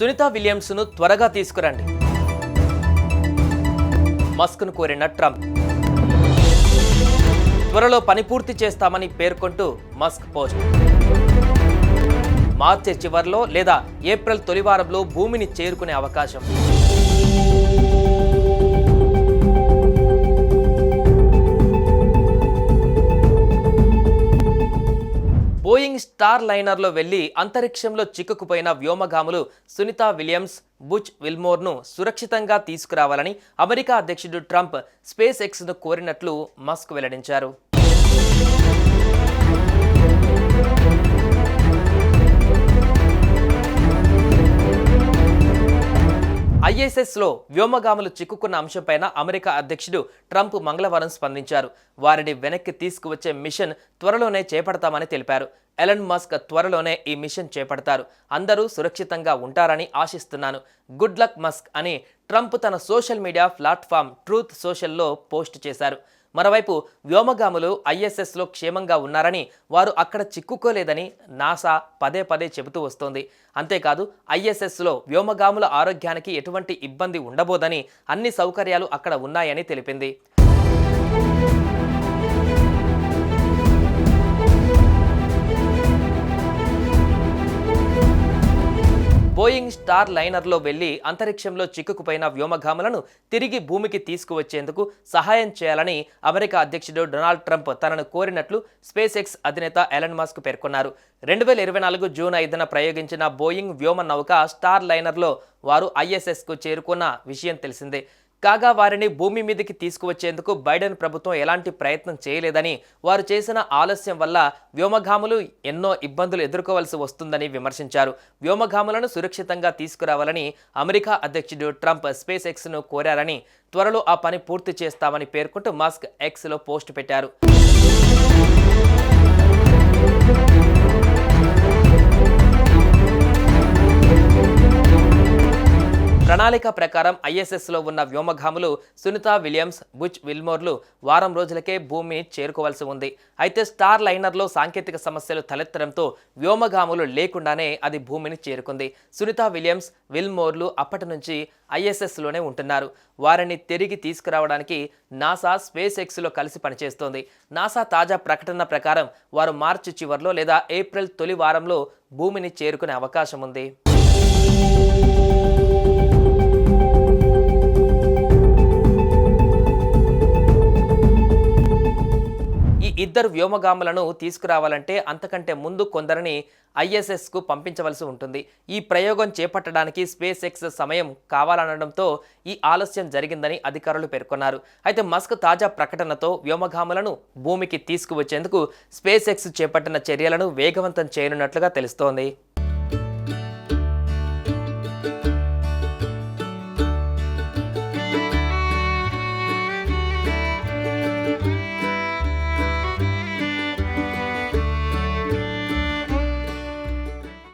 సునీతా విలియమ్స్ను త్వరగా తీసుకురండి. మస్క్ను కోరిన ట్రంప్. త్వరలో పని పూర్తి చేస్తామని పేర్కొంటూ మస్క్ పోస్ట్. మార్చి చివర్లో లేదా ఏప్రిల్ తొలివారంలో భూమిని చేరుకునే అవకాశం. బోయింగ్ స్టార్ లైనర్లో వెళ్లి అంతరిక్షంలో చిక్కుకుపోయిన వ్యోమగాములు సునీతా విలియమ్స్, బుచ్ విల్మోర్ను సురక్షితంగా తీసుకురావాలని అమెరికా అధ్యక్షుడు ట్రంప్ స్పేస్ ఎక్స్ను కోరినట్లు మస్క్ వెల్లడించారు. ఐఎస్ఎస్లో వ్యోమగాములు చిక్కుకున్న అంశంపైన అమెరికా అధ్యక్షుడు ట్రంప్ మంగళవారం స్పందించారు. వారిని వెనక్కి తీసుకువచ్చే మిషన్ త్వరలోనే చేపడతామని తెలిపారు. ఎలన్ మస్క్ త్వరలోనే ఈ మిషన్ చేపడతారు. అందరూ సురక్షితంగా ఉంటారని ఆశిస్తున్నాను. గుడ్ లక్ మస్క్ అని ట్రంప్ తన సోషల్ మీడియా ప్లాట్ఫామ్ ట్రూత్ సోషల్లో పోస్ట్ చేశారు. మరోవైపు వ్యోమగాములు ఐఎస్ఎస్లో క్షేమంగా ఉన్నారని, వారు అక్కడ చిక్కుకోలేదని నాసా పదే పదే చెబుతూ వస్తోంది. అంతేకాదు ఐఎస్ఎస్లో వ్యోమగాముల ఆరోగ్యానికి ఎటువంటి ఇబ్బంది ఉండబోదని, అన్ని సౌకర్యాలు అక్కడ ఉన్నాయని తెలిపింది. బోయింగ్ స్టార్ లైనర్లో వెళ్లి అంతరిక్షంలో చిక్కుకుపోయిన వ్యోమగాములను తిరిగి భూమికి తీసుకువచ్చేందుకు సహాయం చేయాలని అమెరికా అధ్యక్షుడు డొనాల్డ్ ట్రంప్ తనను కోరినట్లు స్పేస్ ఎక్స్ అధినేత ఎలన్ మస్క్ పేర్కొన్నారు. 2024 జూన్ 5న ప్రయోగించిన బోయింగ్ వ్యోమ నౌక స్టార్ లైనర్లో వారు ఐఎస్ఎస్కు చేరుకున్న విషయం తెలిసిందే. కాగా వారిని భూమి మీదకి తీసుకువచ్చేందుకు బైడెన్ ప్రభుత్వం ఎలాంటి ప్రయత్నం చేయలేదని, వారు చేసిన ఆలస్యం వల్ల వ్యోమగాములు ఎన్నో ఇబ్బందులు ఎదుర్కోవాల్సి వస్తుందని విమర్శించారు. వ్యోమగాములను సురక్షితంగా తీసుకురావాలని అమెరికా అధ్యక్షుడు ట్రంప్ స్పేస్ ఎక్స్ను కోరారని, త్వరలో ఆ పని పూర్తి చేస్తామని పేర్కొంటూ మస్క్ ఎక్స్లో పోస్ట్ పెట్టారు. ప్రణాళిక ప్రకారం ఐఎస్ఎస్లో ఉన్న వ్యోమగాములు సునీతా విలియమ్స్, బుచ్ విల్మోర్లు వారం రోజులకే భూమి చేరుకోవాల్సి ఉంది. అయితే స్టార్ లైనర్లో సాంకేతిక సమస్యలు తలెత్తడంతో వ్యోమగాములు లేకుండానే అది భూమిని చేరుకుంది. సునీతా విలియమ్స్, విల్మోర్లు అప్పటి నుంచి ఐఎస్ఎస్లోనే ఉంటున్నారు. వారిని తిరిగి తీసుకురావడానికి నాసా స్పేస్ ఎక్స్లో కలిసి పనిచేస్తోంది. నాసా తాజా ప్రకటన ప్రకారం వారు మార్చి చివర్లో లేదా ఏప్రిల్ తొలి వారంలో భూమిని చేరుకునే అవకాశం ఉంది. ఇద్దరు వ్యోమగాములను తీసుకురావాలంటే అంతకంటే ముందు కొందరిని ఐఎస్ఎస్కు పంపించవలసి ఉంటుంది. ఈ ప్రయోగం చేపట్టడానికి స్పేస్ ఎక్స్ సమయం కావాలనడంతో ఈ ఆలస్యం జరిగిందని అధికారులు పేర్కొన్నారు. అయితే మస్క్ తాజా ప్రకటనతో వ్యోమగాములను భూమికి తీసుకువచ్చేందుకు స్పేస్ ఎక్స్ చేపట్టిన చర్యలను వేగవంతం చేయనున్నట్లుగా తెలుస్తోంది.